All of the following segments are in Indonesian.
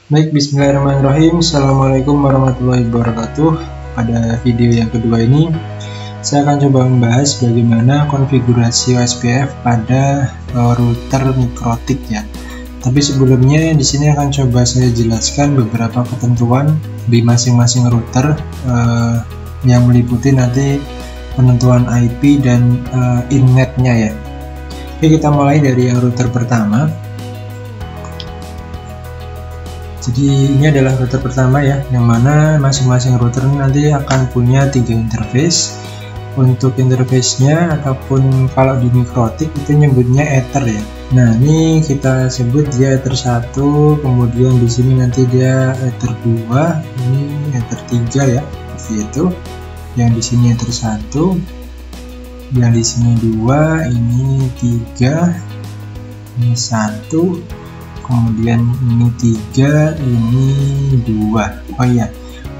Baik, bismillahirrahmanirrahim. Assalamualaikum warahmatullahi wabarakatuh. Pada video yang kedua ini, saya akan coba membahas bagaimana konfigurasi OSPF pada router mikrotik ya. Tapi sebelumnya di sini akan coba saya jelaskan beberapa ketentuan di masing-masing router yang meliputi nanti penentuan IP dan innetnya ya. Oke, kita mulai dari yang router pertama. Jadi ini adalah router pertama ya, yang mana masing-masing router nanti akan punya 3 interface. Untuk interface-nya ataupun kalau di mikrotik itu nyebutnya ether ya. Nah, ini kita sebut dia ether 1, kemudian di sini nanti dia ether 2, ini ether 3 ya, seperti itu. Yang di sini ether 1, yang di sini 2, ini 3, ini 1. Kemudian ini 3, ini 2. Oh iya,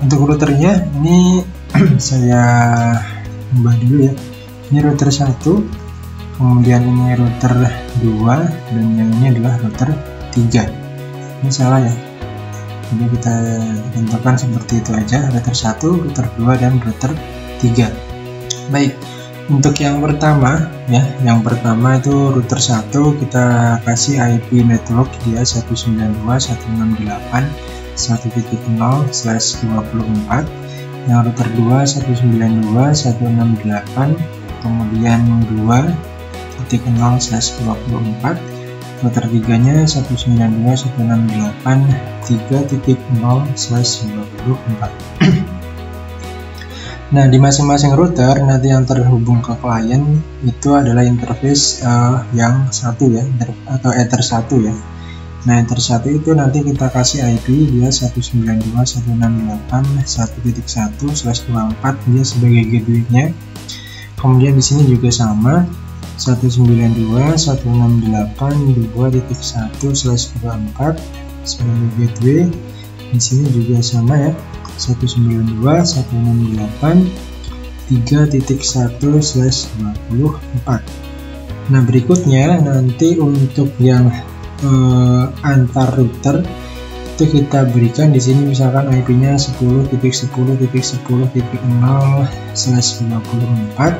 untuk routernya ini saya ubah dulu ya. Ini router 1, kemudian ini router 2, dan yang ini adalah router 3. Ini salah ya, jadi kita tentukan seperti itu aja, router 1, router 2, dan router 3. Baik, untuk yang pertama ya, yang pertama itu router 1 kita kasih IP network dia 192.168.1.0/24. Yang router 2 192.168, kemudian 2.0/24. Router 3 nya 192.168.3.0/24. Nah, di masing-masing router nanti yang terhubung ke klien itu adalah interface yang satu ya, atau ether 1 ya. Nah, ether 1 itu nanti kita kasih IP dia 192.168.1.1/24 dia sebagai gateway-nya. Kemudian di sini juga sama 192.168.2.1/24 sebagai gateway. Di sini juga sama ya, 192.168.3.1/24. Nah, berikutnya nanti untuk yang antar router itu kita berikan di sini misalkan IP-nya 10.10.10.0/24.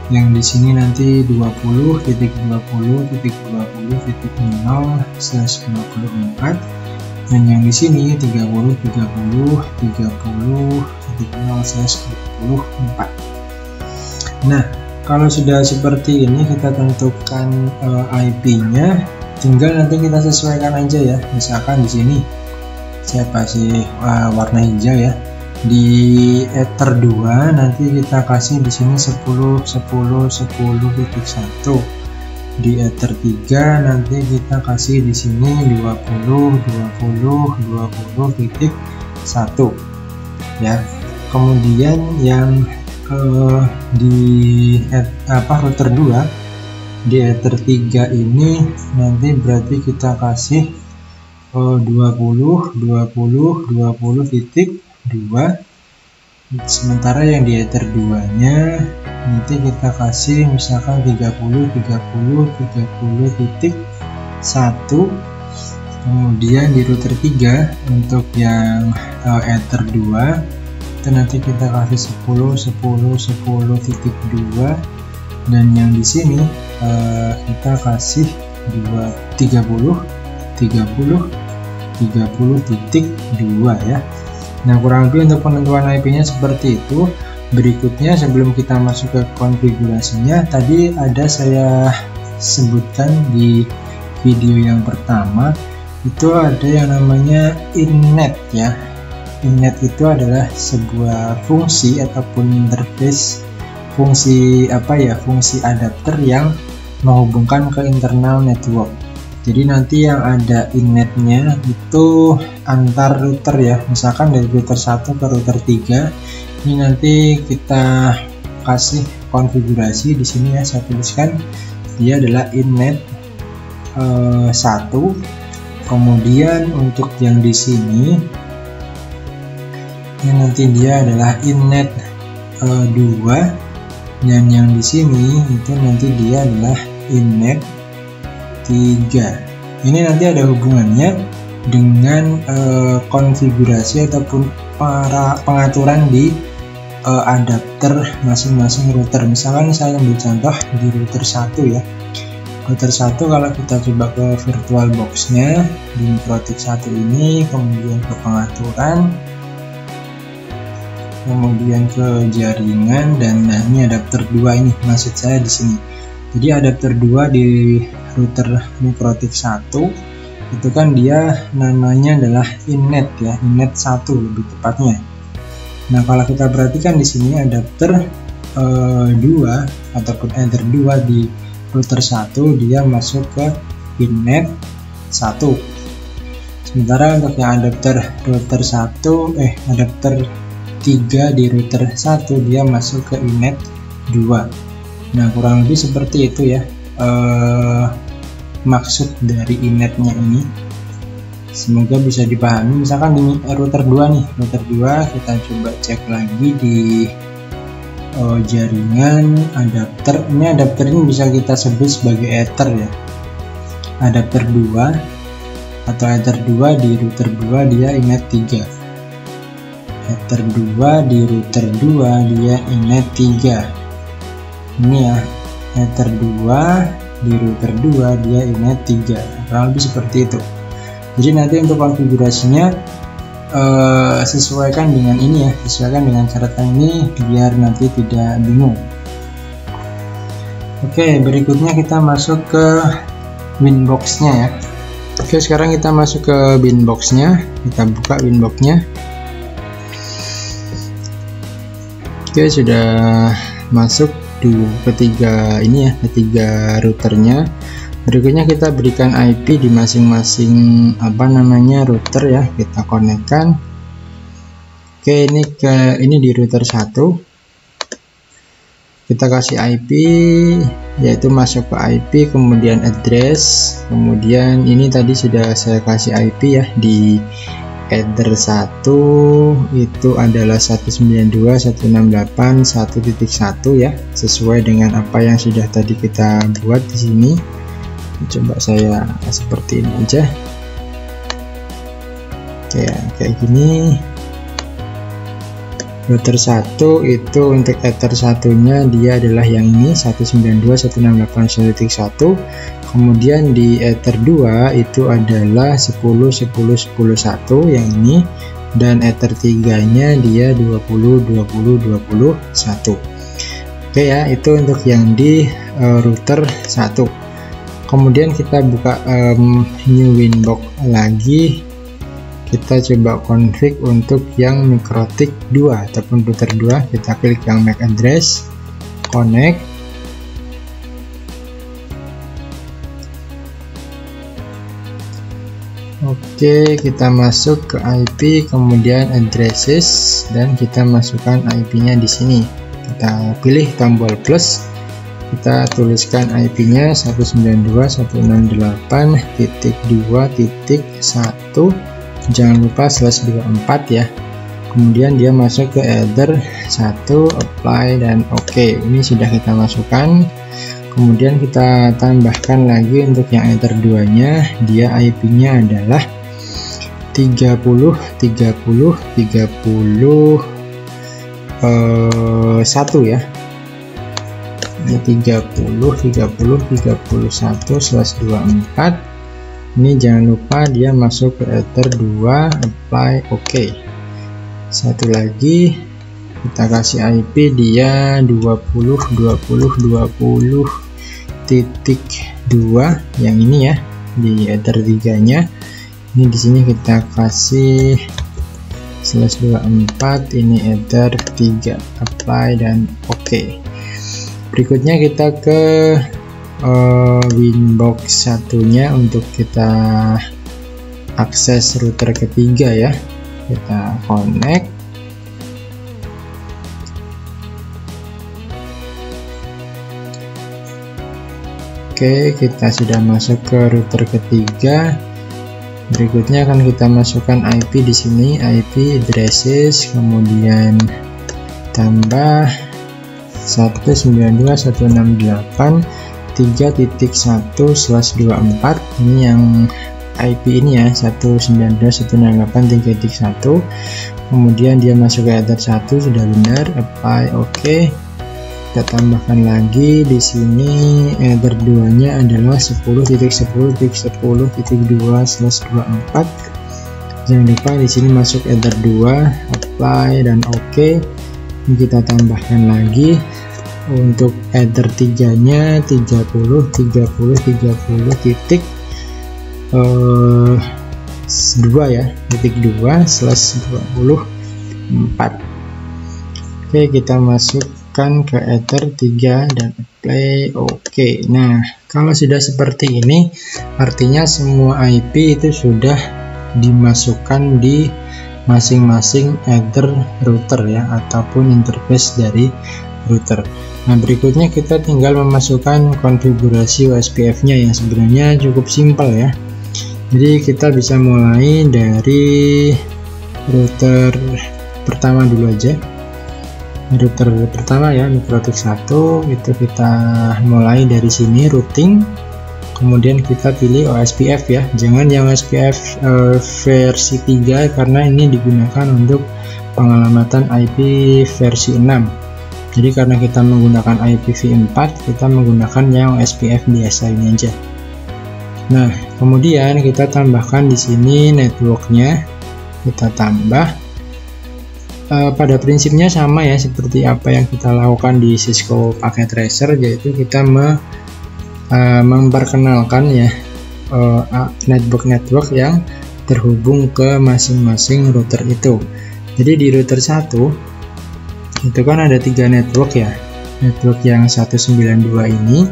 Yang di sini nanti 20.20.20.0/24. Dan yang di sini 30.30.30.0/24. Nah, kalau sudah seperti ini kita tentukan IP-nya, tinggal nanti kita sesuaikan aja ya. Misalkan di sini saya kasih warna hijau ya. Di ether 2 nanti kita kasih di sini 10.10.10.1. Di ether 3 nanti kita kasih di sini 20.20.20.1 ya. Kemudian yang di router 2 di ether 3 ini nanti berarti kita kasih 20.20.20.2. Sementara yang di ether 2 nya nanti kita kasih misalkan 30.30.30.1. kemudian di router 3 untuk yang ether 2 itu nanti kita kasih 10.10.10.2, dan yang di sini kita kasih 30.30.30.2 ya. Nah, kurang lebih untuk penentuan IP-nya seperti itu. Berikutnya sebelum kita masuk ke konfigurasinya, tadi ada saya sebutkan di video yang pertama itu ada yang namanya innet ya. Innet itu adalah sebuah fungsi ataupun interface, fungsi fungsi adapter yang menghubungkan ke internal network. Jadi nanti yang ada innetnya itu antar router ya, misalkan dari router 1 ke router 3. Ini nanti kita kasih konfigurasi di sini ya, saya tuliskan dia adalah innet 1. Kemudian untuk yang di sini ini nanti dia adalah innet 2, dan yang di sini itu nanti dia adalah innet 3. Ini nanti ada hubungannya dengan konfigurasi ataupun pengaturan di adapter masing-masing router. Misalkan saya ambil contoh di router 1 ya. Router 1 kalau kita coba ke virtual box-nya di Mikrotik 1 ini, kemudian ke pengaturan, kemudian ke jaringan, dan nah ini adapter 2 ini maksud saya di sini. Jadi adapter 2 di router Mikrotik 1 itu kan dia namanya adalah innet ya, innet 1 lebih tepatnya. Nah, kalau kita perhatikan di sini adapter 2 ataupun Ether 2 di router 1 dia masuk ke innet 1. Sementara untuk yang adapter router 1 adapter 3 di router 1 dia masuk ke innet 2. Nah, kurang lebih seperti itu ya maksud dari innetnya ini. Semoga bisa dipahami. Misalkan di router 2 nih, router 2 kita coba cek lagi di jaringan adapter. Ini adapter ini bisa kita sebut sebagai ether ya, adapter 2 atau ether 2 di router 2 dia innet 3, ether 2 di router 2 dia innet 3. Ini ya, ether 2 di router 2 dia innet 3, kurang lebih seperti itu. Jadi nanti untuk konfigurasinya sesuaikan dengan ini ya, sesuaikan dengan catatan ini biar nanti tidak bingung. Oke, berikutnya kita masuk ke Winbox-nya ya. Oke, sekarang kita masuk ke Winbox-nya, kita buka Winbox-nya. Oke, sudah masuk ketiga ini ya, ketiga routernya. Berikutnya kita berikan IP di masing-masing router ya, kita konekkan. Oke, ini di router 1 kita kasih IP, yaitu masuk ke IP, kemudian address, kemudian ini tadi sudah saya kasih IP ya di Ether 1 itu adalah 192.168.1.1 ya, sesuai dengan apa yang sudah tadi kita buat di sini. Coba saya seperti ini aja. Oke, kayak gini. Router 1 itu untuk Ether 1-nya dia adalah yang ini 192.168.1.1. Kemudian di Ether 2 itu adalah 10.10.10.1 yang ini, dan Ether 3-nya dia 20.20.21. Oke ya, itu untuk yang di router 1. Kemudian kita buka new Winbox lagi, kita coba config untuk yang Mikrotik 2 ataupun router 2. Kita klik yang MAC address, connect. Oke, kita masuk ke IP, kemudian addresses, dan kita masukkan IP-nya di sini. Kita pilih tombol plus, kita tuliskan IP-nya 192.168.2.1, jangan lupa /24 ya. Kemudian dia masuk ke Ether 1, apply dan OK. Ini sudah kita masukkan. Kemudian kita tambahkan lagi untuk yang Ether 2-nya, dia IP-nya adalah 30.30.30.1 ya. 30.30.31/24. Ini jangan lupa dia masuk ke Ether 2, apply OK. Satu lagi kita kasih IP dia 20.20.20.2 yang ini ya, di Ether 3-nya. Ini di sini kita kasih /24, ini Ether 3, apply dan OK. Berikutnya kita ke Winbox 1-nya untuk kita akses router ketiga ya. Kita connect. Oke, kita sudah masuk ke router ketiga. Berikutnya akan kita masukkan IP di sini, IP addresses, kemudian tambah 192.168.3.1/24. Ini yang IP ini ya, 192.168.3.1. kemudian dia masuk ke Ether 1, sudah benar, apply, oke. Kita tambahkan lagi di sini Ether 2 nya adalah 10.10.10.2/24. jangan lupa di sini masuk Ether 2, apply dan oke. Kita tambahkan lagi untuk Ether 3 nya 30.30.2 ya, titik 2/24. Oke, kita masukkan ke Ether 3 dan apply, oke. Nah, kalau sudah seperti ini artinya semua IP itu sudah dimasukkan di masing-masing Ether router ya, ataupun interface dari router. Nah, berikutnya kita tinggal memasukkan konfigurasi OSPF nya yang sebenarnya cukup simpel ya. Jadi kita bisa mulai dari router pertama dulu aja. Router pertama ya, MikroTik 1, itu kita mulai dari sini, routing. Kemudian kita pilih OSPF ya, jangan yang OSPF versi 3 karena ini digunakan untuk pengalamatan IP versi 6. Jadi karena kita menggunakan IPv4, kita menggunakan yang OSPF biasa ini aja. Nah, kemudian kita tambahkan di sini networknya, kita tambah. Pada prinsipnya sama ya seperti apa yang kita lakukan di Cisco Packet Tracer, yaitu kita memperkenalkan ya network yang terhubung ke masing-masing router itu. Jadi di router 1 itu kan ada 3 network ya. Network yang 192 ini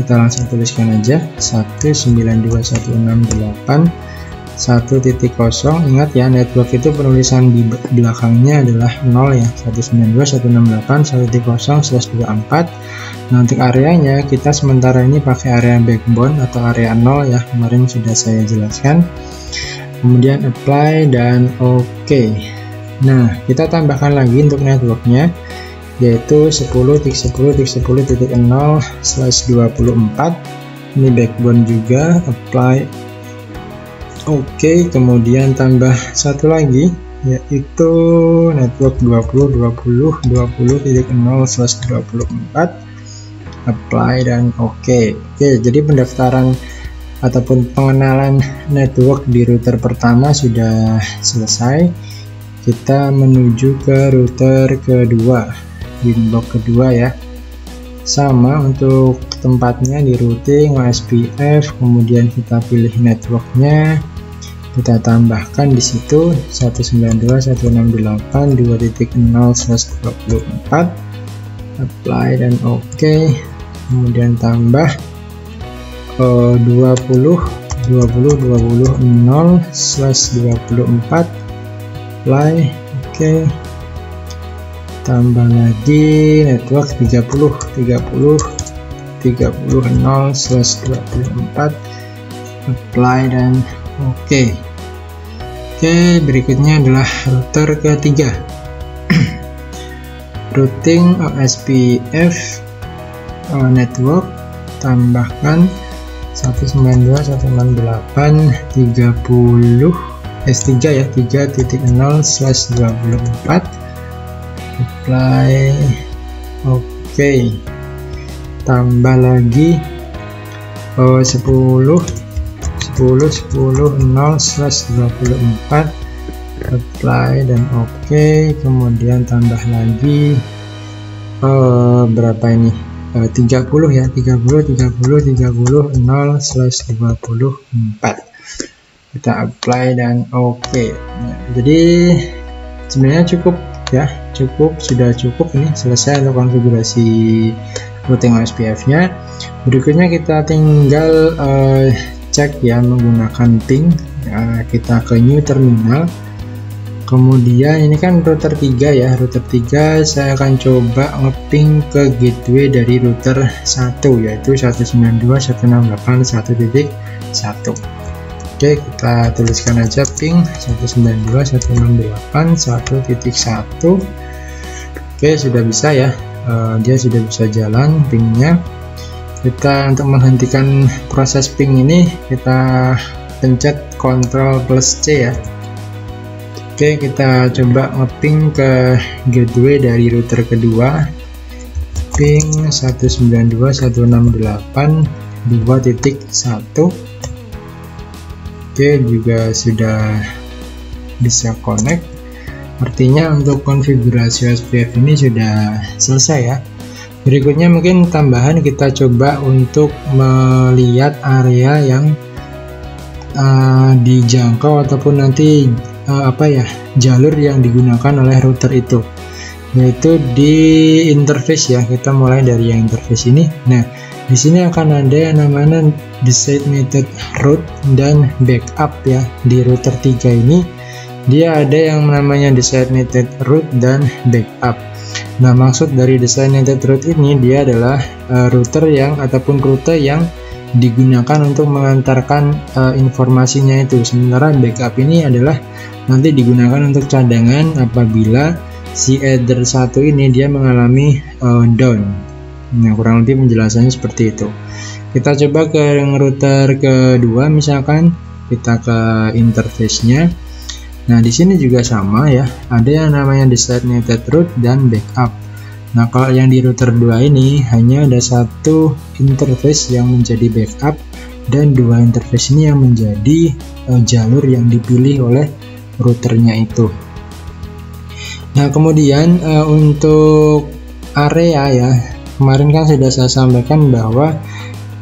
kita langsung tuliskan aja 192.168.1.0. Ingat ya, network itu penulisan di belakangnya adalah 0 ya, 192.168.1.0/24. Nah, untuk areanya kita sementara ini pakai area backbone atau area 0 ya, kemarin sudah saya jelaskan. Kemudian apply dan oke. Nah, kita tambahkan lagi untuk networknya, yaitu 10.10.10.0/24. ini backbone juga, apply, oke. Kemudian tambah satu lagi, yaitu network 20.20.20.0/24, apply dan oke. Jadi pendaftaran ataupun pengenalan network di router pertama sudah selesai. Kita menuju ke router kedua, Winbox kedua ya. Sama untuk tempatnya di routing OSPF, kemudian kita pilih networknya, kita tambahkan di situ 192.168.2.0/24, apply dan oke. Kemudian tambah 20.20.0/24, apply, oke. Tambah lagi network 30.30.30/24, apply dan oke. Berikutnya adalah router ketiga. Routing OSPF network, tambahkan 192.168.30 ya, 3.0/24, apply, oke. Tambah lagi 10.10.0/24, apply dan oke. Kemudian tambah lagi berapa ini, 30 ya, 30.0/24, kita apply dan oke. Jadi sebenarnya cukup ya, sudah cukup ini, selesai untuk konfigurasi routing OSPF nya. Berikutnya kita tinggal cek ya menggunakan ping. Kita ke new terminal, kemudian ini kan router 3 ya, router 3 saya akan coba ngeping ke gateway dari router 1, yaitu 192.168.1.1. Oke, kita tuliskan aja ping 192.168.1.1. Oke, sudah bisa ya, dia sudah bisa jalan pingnya. Kita untuk menghentikan proses ping ini, kita pencet Ctrl+C ya. Oke, kita coba ngeping ke gateway dari router kedua, ping 192.168.2.1. Oke, juga sudah bisa connect, artinya untuk konfigurasi SPF ini sudah selesai ya. Berikutnya mungkin tambahan, kita coba untuk melihat area yang dijangkau ataupun nanti jalur yang digunakan oleh router itu, yaitu di interface ya. Kita mulai dari yang interface ini. Nah, di sini akan ada yang namanya designated route dan backup ya. Di router 3 ini dia ada yang namanya designated route dan backup. Nah, maksud dari designated route ini, dia adalah router yang ataupun rute yang digunakan untuk mengantarkan informasinya itu. Sementara backup ini adalah nanti digunakan untuk cadangan apabila si header 1 ini dia mengalami down. Nah, kurang lebih penjelasannya seperti itu. Kita coba ke router kedua, misalkan kita ke interface-nya. Nah, di sini juga sama ya, ada yang namanya designated route dan backup. Nah, kalau yang di router 2 ini hanya ada satu interface yang menjadi backup dan dua interface ini yang menjadi jalur yang dipilih oleh routernya itu. Nah, kemudian untuk area ya, kemarin kan sudah saya sampaikan bahwa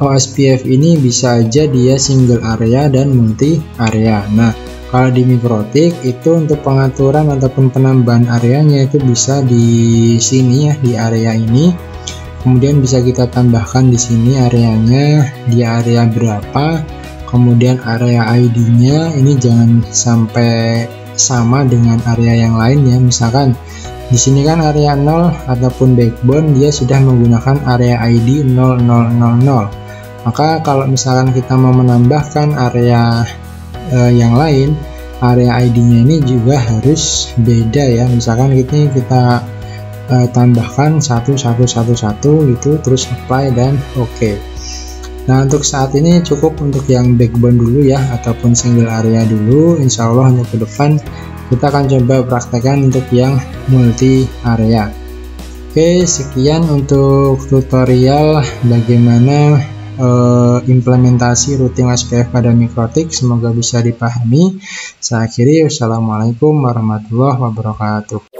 OSPF ini bisa aja dia single area dan multi area. Nah, kalau di Mikrotik itu untuk pengaturan ataupun penambahan areanya itu bisa di sini ya, di area ini. Kemudian bisa kita tambahkan di sini areanya, di area berapa. Kemudian area ID-nya ini jangan sampai sama dengan area yang lain ya. Misalkan di sini kan area 0 ataupun backbone dia sudah menggunakan area ID 0000. Maka kalau misalkan kita mau menambahkan area yang lain, area ID-nya ini juga harus beda ya. Misalkan ini kita tambahkan 1111 gitu, terus apply dan oke. Nah, untuk saat ini cukup untuk yang backbone dulu ya, ataupun single area dulu. Insya Allah untuk ke depan kita akan coba praktekkan untuk yang multi area. Oke, sekian untuk tutorial bagaimana implementasi routing SPF pada Mikrotik. Semoga bisa dipahami. Saya akhiri, wassalamualaikum warahmatullahi wabarakatuh.